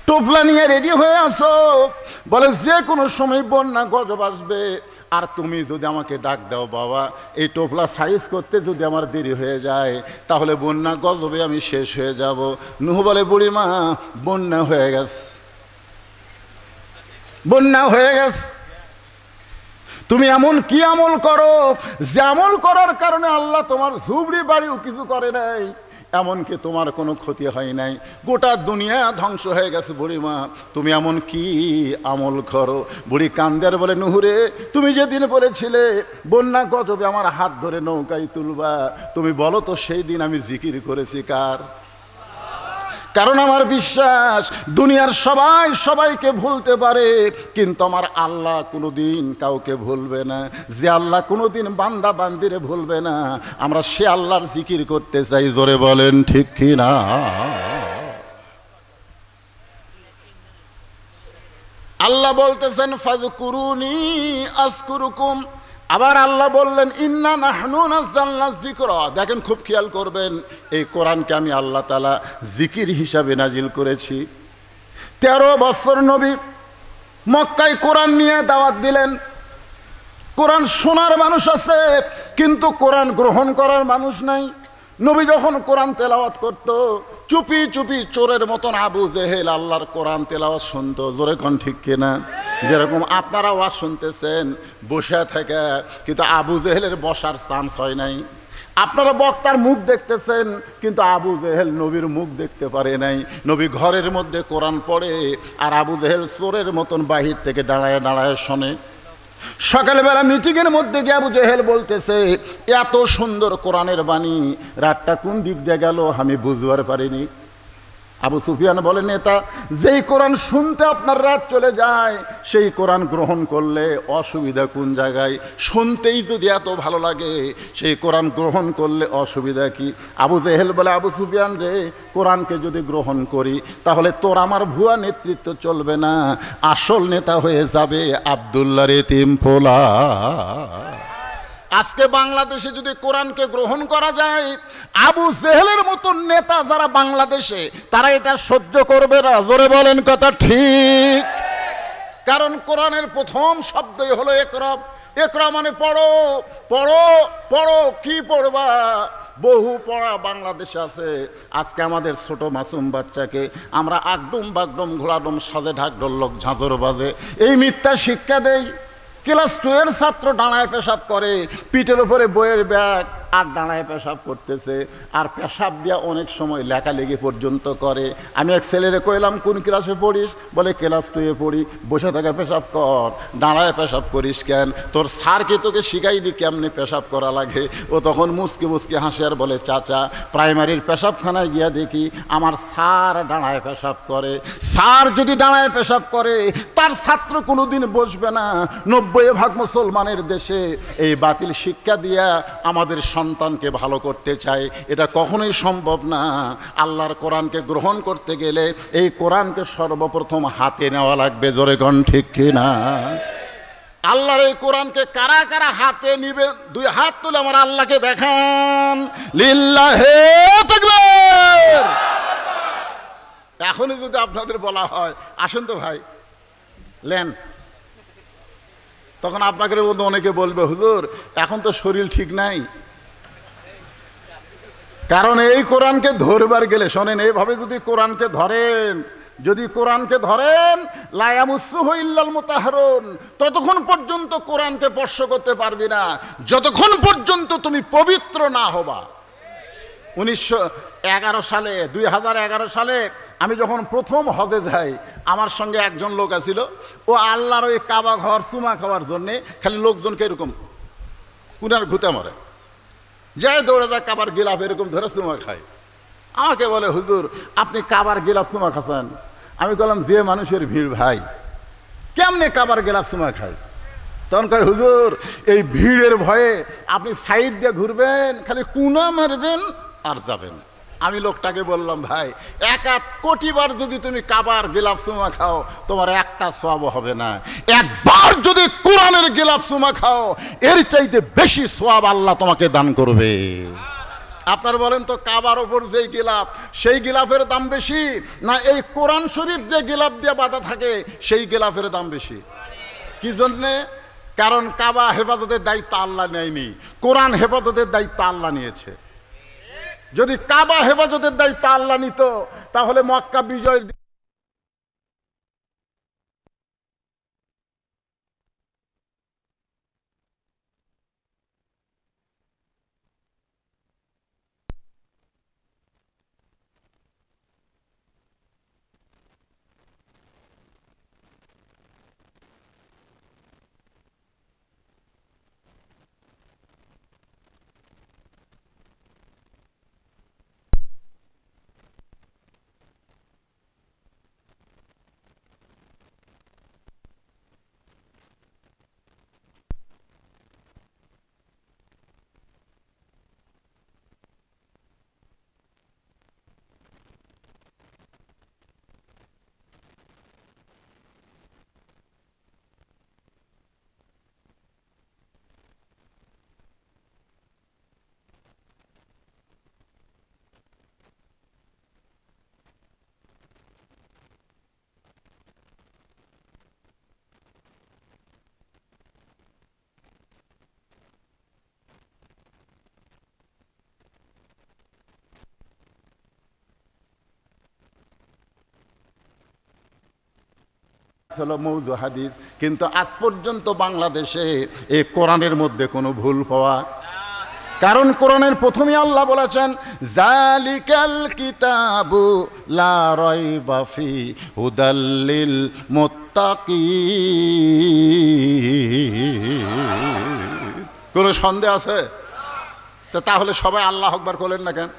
S1: টোপলা নিয়ে রেডি হয়ে আসো, বলে যে কোনো সময় বন্যা গজব আসবে, আর তুমি যদি আমাকে ডাক দাও বাবা, এই টোপলা সাইজ করতে যদি আমার দেরি হয়ে যায় তাহলে বন্যা গজবে আমি শেষ হয়ে যাব। নূহ বলে, বুড়িমা বন্যা হয়ে গেছে, বন্যা হয়ে গেছে, তুমি এমন কি আমল করো যে আমল করার কারণে আল্লাহ তোমার ঝুবড়ি বাড়িও কিছু করে নাই, এমনকি তোমার কোনো ক্ষতি হয় নাই, গোটা দুনিয়া ধ্বংস হয়ে গেছে। বুড়িমা তুমি এমন কি আমল করো? বুড়ি কান্দার বলে, নুহুরে তুমি যেদিন বলেছিলে বন্যা গজবে আমার হাত ধরে নৌকায় তুলবা, তুমি বলো তো সেই দিন আমি জিকির করেছি কার? কারণ আমার বিশ্বাস দুনিয়ার সবাই সবাইকে ভুলতে পারে, কিন্তু আমার আল্লাহ কোনোদিন কাউকে ভুলবে না। যে আল্লাহ কোনোদিন বান্দা বান্দিরে ভুলবে না, আমরা সে আল্লাহর জিকির করতে চাই। জোরে বলেন ঠিক কি না? আল্লাহ বলতেছেন ফাযকুরুনি আযকুরুকুম, আবার আল্লাহ বললেন ইন্না নাহনু নাযালনা যিকরা। দেখেন খুব খেয়াল করবেন, এই কোরআনকে আমি আল্লাহ তাআলা জিকির হিসাবে নাজিল করেছি। 13 বছর নবী মক্কায় কোরআন নিয়ে দাওয়াত দিলেন। কোরআন শোনার মানুষ আছে, কিন্তু কোরআন গ্রহণ করার মানুষ নাই। নবী যখন কোরআন তেলাওয়াত করত, চুপি চুপি চোরের মতন আবু জেহেল আল্লাহর কোরআন তেলাওয়াত শুনতো। জোরে কোন ঠিক কিনা? যেরকম আপনারা ওয়াজ শুনতেছেন বসে থেকে, কিন্তু আবু জেহেলের বসার চান্স হয় নাই। আপনারা বক্তার মুখ দেখতেছেন, কিন্তু আবু জেহেল নবীর মুখ দেখতে পারে নাই। নবী ঘরের মধ্যে কোরআন পড়ে, আর আবু জেহেল চোরের মতন বাহির থেকে দাঁড়ায় দাঁড়ায় শোনে। সকালবেলা মিটিংয়ের মধ্যে গিয়ে আবু জেহেল বলতেছে, এত সুন্দর কোরআনের বাণী, রাতটা কোন দিক দিয়ে গেল আমি বুঝবার পারিনি। আবু সুফিয়ান বলে, নেতা যেই কোরআন শুনতে আপনার রাত চলে যায়, সেই কোরআন গ্রহণ করলে অসুবিধা কোন জায়গায়? শুনতেই যদি এত ভালো লাগে, সেই কোরআন গ্রহণ করলে অসুবিধা কি? আবু জেহেল বলে, আবু সুফিয়ান রে, কোরআনকে যদি গ্রহণ করি তাহলে তোর আমার ভুয়া নেতৃত্ব চলবে না, আসল নেতা হয়ে যাবে আব্দুল্লাহর এতিম পোলা। আজকে বাংলাদেশে যদি কোরআনকে গ্রহণ করা যায়, আবু জেহেলের মতন নেতা যারা বাংলাদেশে, তারা এটা সহ্য করবে না। জোরে বলেন কথা ঠিক? কারণ কোরআনের প্রথম শব্দই হলো ইকরা। ইকরা মানে পড়ো, পড়ো, পড়ো। কি পড়বা? বহু পড়া বাংলাদেশে আছে। আজকে আমাদের ছোট মাসুম বাচ্চাকে আমরা আগডুম বাগডুম ঘোড়াডুম সাজে ঢাক ঢোলক ঝাঁঝর বাজে এই মিথ্যা শিক্ষা দেই। ক্লাস 2 এর ছাত্র ডাঙায় পেশাব করে, পিঠের উপরে বইয়ের ব্যাগ, আর ডাঙায় পেশাব করতেছে, আর পেশাব দিয়া অনেক সময় লেখালেখি পর্যন্ত করে। আমি এক ছেলেরে কইলাম, কোন ক্লাসে পড়িস? বলে ক্লাস 2 এ পড়ি। বসে থাকা পেশাব কর, ডাঙায় পেশাব করিস কেন? তোর স্যার কি তোকে শিখাইনি কেমনে পেশাব করা লাগে? ও তখন মুসকি মুসকি হাসে আর বলে, চাচা প্রাইমারির পেশাবখানায় গিয়া দেখি আমার স্যার ডাঙায় পেশাব করে। স্যার যদি ডাঙায় পেশাব করে, তার ছাত্র কোনোদিন বসবে না। 90% মুসলমানের দেশে এই বাতিল শিক্ষা দিয়া আমাদের সন্তানকে ভালো করতে চায়, এটা কখনোই সম্ভব না। আল্লাহর কোরআনকে গ্রহণ করতে গেলে এই কোরআনকে সর্বপ্রথম হাতে নেওয়া লাগবে। জোরে কোন ঠিক কিনা? আল্লাহর এই কোরআনকে কারা কারা হাতে নিবে? 2 হাত তুলে আমার আল্লাহকে দেখান। লিল্লাহে তাকবীর। এখনই যদি আপনাদের বলা হয় আসেন তো ভাই লেন, তখন আপনাকে অনেকে বলবে, হুজুর এখন তো শরীর ঠিক নাই। কারণ এই কোরআনকে ধরবার গেলে, শোনেন, এইভাবে যদি কোরআনকে ধরেন, যদি কোরআনকে ধরেন, লা ইয়ামাসসুহু ইল্লাল মুতাহহারুন, ততক্ষণ পর্যন্ত কোরআনকে স্পর্শ করতে পারবি না যতক্ষণ পর্যন্ত তুমি পবিত্র না হবা। 2011 সালে আমি যখন প্রথম হজে যাই, আমার সঙ্গে একজন লোক আছিল। ও আল্লাহর ওই কাবা ঘর চুমা খাওয়ার জন্যে খালি লোকজনকে এরকম কুনার ঘুতে মারে, যায় দৌড়ে যায় কাবার গিলাফ এরকম ধরে চুমা খায়। আমাকে বলে, হুজুর আপনি কাবার গিলাফ চুমা খাচ্ছেন? আমি বললাম, যে মানুষের ভিড় ভাই, কেমনে কাবার গেলাপ চুমা খায়? তখন কয় হুজুর এই ভিড়ের ভয়ে আপনি সাইড দিয়ে ঘুরবেন, খালি কুনা মারবেন আর যাবেন। আমি লোকটাকে বললাম, ভাই 1 কোটি বার যদি তুমি কাবার গিলাফ চুমা খাও তোমার একটা সওয়াব হবে না, একবার যদি কোরআনের গিলাফ চুমা খাও এর চাইতে বেশি সওয়াব আল্লাহ তোমাকে দান করবে। আপনার বলেন তো কাবার ওপর যেই গিলাফ সেই গিলাফের দাম বেশি, না এই কোরআন শরীফ যে গিলাফ দিয়ে বাঁধা থাকে সেই গিলাফের দাম বেশি? কি জন্যে? কারণ কাবা হেফাজতের দায়িত্ব আল্লাহ নেয়নি, কোরআন হেফাজতের দায়িত্ব আল্লাহ নিয়েছে। যদি কাবা হেফাজতের দায়িত্ব আল্লাহ নিত তাহলে মক্কা বিজয়ের হলো মৌজু হাদিস, কিন্তু আজ পর্যন্ত বাংলাদেশে এই কোরআনের মধ্যে কোনো ভুল পাওয়া, কারণ কোরআনের প্রথমে আল্লাহ বলেছেন জালিকাল কিতাবু লা রাইবা ফি হুদাল লিল মুত্তাকিন। কোনো সন্দেহ আছে? তাহলে সবাই আল্লাহ আকবার করলেন না কেন?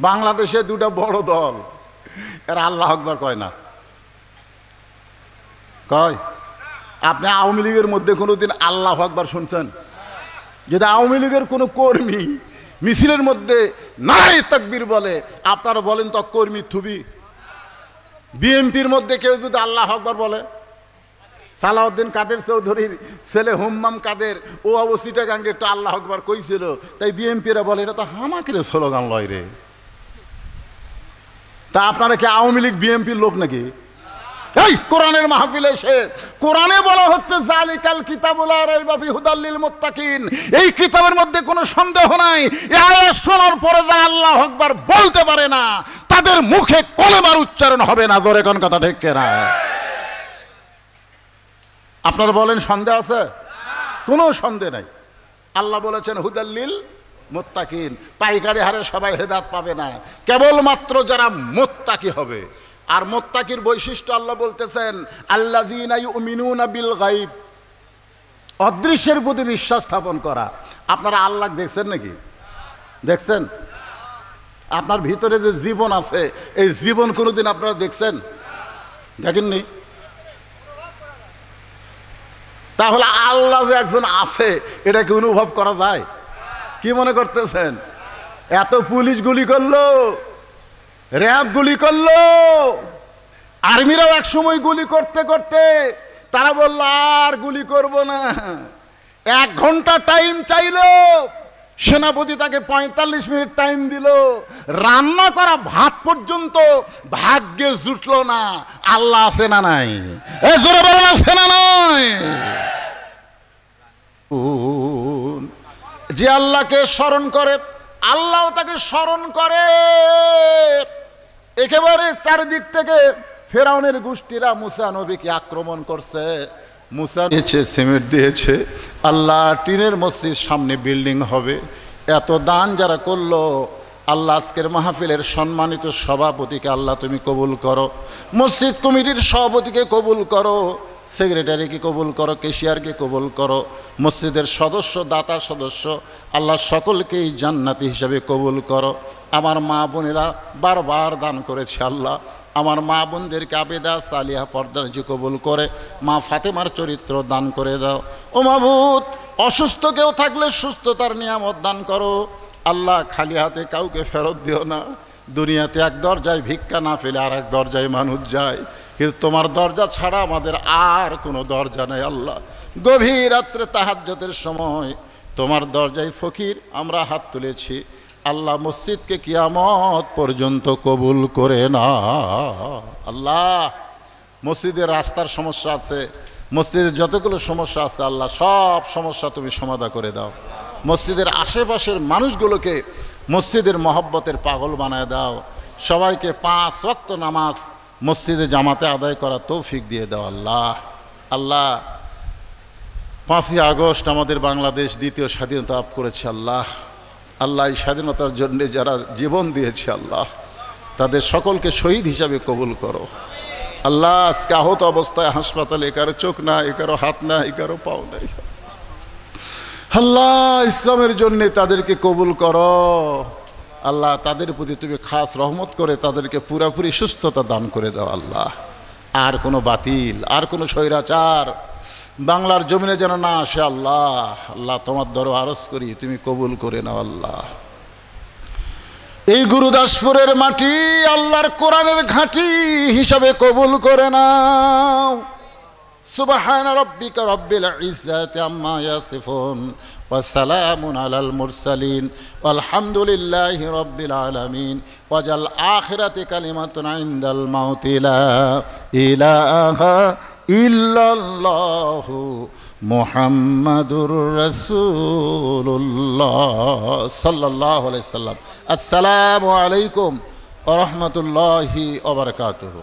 S1: বাংলাদেশে দুটো বড় দল, এরা আল্লাহ আকবার কয় না। কয়? আপনি আওয়ামী লীগের মধ্যে কোনোদিন আল্লাহ আকবার শুনছেন? যদি আওয়ামী লীগের কোনো কর্মী মিছিলের মধ্যে নারে তাকবীর বলে, আপনারা বলেন তো কর্মী থুবি? বিএনপির মধ্যে কেউ যদি আল্লাহ আকবার বলে, সালাউদ্দিন কাদের চৌধুরীর ছেলে হুম্মাম কাদের ও অবস্থিটা গাঙ্গে একটু আল্লাহ আকবার কইছিল, তাই বিএনপিরা বলে এটা তো হামাকের স্লোগান লয় রে। তা আপনারা কি আওয়ামী লীগ বিএনপির লোক নাকি? এই কোরআনের মাহফিলে এসে কোরআনে বলা হচ্ছে জালিকাল কিতাবুল লা রাইবা ফি হুদাল লিল মুত্তাকিন, এই কিতাবের মধ্যে কোনো সন্দেহ নাই। এই আয়াত শোনার পরে যারা আল্লাহু আকবার বলতে পারে না তাদের মুখে কলেমার উচ্চারণ হবে না। জোরে কোন কথা ঠিক কিনা? আপনারা বলেন সন্দেহ আছে? কোনো সন্দেহ নাই। আল্লাহ বলেছেন হুদাল লিল মুত্তাকিন, পাইকারি হারে সবাই হেদায়েত পাবে না, কেবলমাত্র যারা মুত্তাকি হবে। আর মুত্তাকির বৈশিষ্ট্য আল্লাহ বলতেছেন আল্লাযীনা ইউমিনুনা বিল গায়ব, অদৃশ্যের প্রতি বিশ্বাস স্থাপন করা। আপনারা আল্লাহ দেখছেন নাকি? দেখছেন? আপনার ভিতরে যে জীবন আছে এই জীবন কোনোদিন আপনারা দেখছেন? দেখেননি? তাহলে আল্লাহ যে একজন আছে এটা কি অনুভব করা যায়? কি মনে করতেছেন? এত পুলিশ গুলি করলো, র্যাব গুলি করলো, আর্মিরাও এক সময় গুলি করতে করতে তারা বলল আর গুলি করব না। 1 ঘন্টা টাইম চাইলো, সেনাপতি তাকে 45 মিনিট টাইম দিল, রান্না করা ভাত পর্যন্ত ভাগ্যে জুটলো না। আল্লাহ আছে না নাই? এ জোরে বলেন আছে না নাই? যে আল্লাহকে স্মরণ করে আল্লাহ তাকে স্মরণ করে। একেবারে চারিদিক থেকে ফেরাউনের গোষ্ঠীরা মুসা নবীকে আক্রমণ করছে। মুসা দিয়েছে, সিমেন্ট দিয়েছে, আল্লাহ টিনের মসজিদ সামনে বিল্ডিং হবে, এত দান যারা করলো, আল্লাহ আজকের মাহফিলের সম্মানিত সভাপতিকে আল্লাহ তুমি কবুল করো, মসজিদ কমিটির সভাপতিকে কবুল করো, সেক্রেটারিকে কবুল করো, কেশিয়ারকে কবুল করো, মসজিদের সদস্য দাতা সদস্য আল্লাহ সকলকেই জান্নাতি হিসাবে কবুল করো। আমার মা বোনেরা বারবার দান করেছে, আল্লাহ আমার মা বোনদেরকে আবেদা সালিহা পর্দানিচি কবুল করে মা ফাতেমার চরিত্র দান করে দাও। ও মাবুদ, অসুস্থ কেউ থাকলে সুস্থতার নিয়ামত দান করো। আল্লাহ, খালি হাতে কাউকে ফেরত দিও না। দুনিয়াতে এক দরজায় ভিক্ষা না ফেলে আর এক দরজায় মানুষ যায়, কিন্তু তোমার দরজা ছাড়া আমাদের আর কোনো দরজা নেই। আল্লাহ, গভীর রাত্রে তাহাজ্জুদের সময় তোমার দরজায় ফকির আমরা হাত তুলেছি। আল্লাহ, মসজিদকে কিয়ামত পর্যন্ত কবুল করে না। আল্লাহ, মসজিদের রাস্তার সমস্যা আছে, মসজিদের যতগুলো সমস্যা আছে আল্লাহ সব সমস্যা তুমি সমাধান করে দাও। মসজিদের আশেপাশের মানুষগুলোকে মসজিদের মহব্বতের পাগল বানায় দাও। সবাইকে 5 ওয়াক্ত নামাজ মসজিদে জামাতে আদায় করা তৌফিক দিয়ে দাও। আল্লাহ, আল্লাহ 5ই আগস্ট আমাদের বাংলাদেশ দ্বিতীয় স্বাধীনতা লাভ করেছে। আল্লাহ, আল্লাহ এই স্বাধীনতার জন্য যারা জীবন দিয়েছে আল্লাহ তাদের সকলকে শহীদ হিসাবে কবুল করো। আল্লাহ, আজকে আহত অবস্থায় হাসপাতালে কারো চোখ নাই, কারো হাত নাই, কারো পাও নাই। আল্লাহ, ইসলামের জন্যে তাদেরকে কবুল করো। আল্লাহ, তাদের প্রতি তুমি খাস রহমত করে তাদেরকে পুরাপুরি সুস্থতা দান করে দাও। আল্লাহ, আর কোনো বাতিল, আর কোনো স্বৈরাচার বাংলার জমিনে যেন না আসে। আল্লাহ, আল্লাহ তোমার দরবারে আরজ করি তুমি কবুল করে নাও। আল্লাহ, এই গুরুদাসপুরের মাটি আল্লাহর কোরআনের ঘাঁটি হিসাবে কবুল করে নাও। সুবহানা রাব্বিকা রাব্বিল ইজ্জাতি আম্মা ইয়াসিফুন ওয়া সালামুন আলাল মুরসালিন ওয়ালহামদুলিল্লাহি রাব্বিল আলামিন ওয়াজাল আখিরাতি কালিমাতুন ইনদাল মাউতি লা ইলাহা ইল্লাল্লাহু মুহাম্মাদুর রাসূলুল্লাহ সাল্লাল্লাহু আলাইহি সাল্লাম। আসসালামু আলাইকুম ওয়া রাহমাতুল্লাহি ওয়া বারাকাতুহু।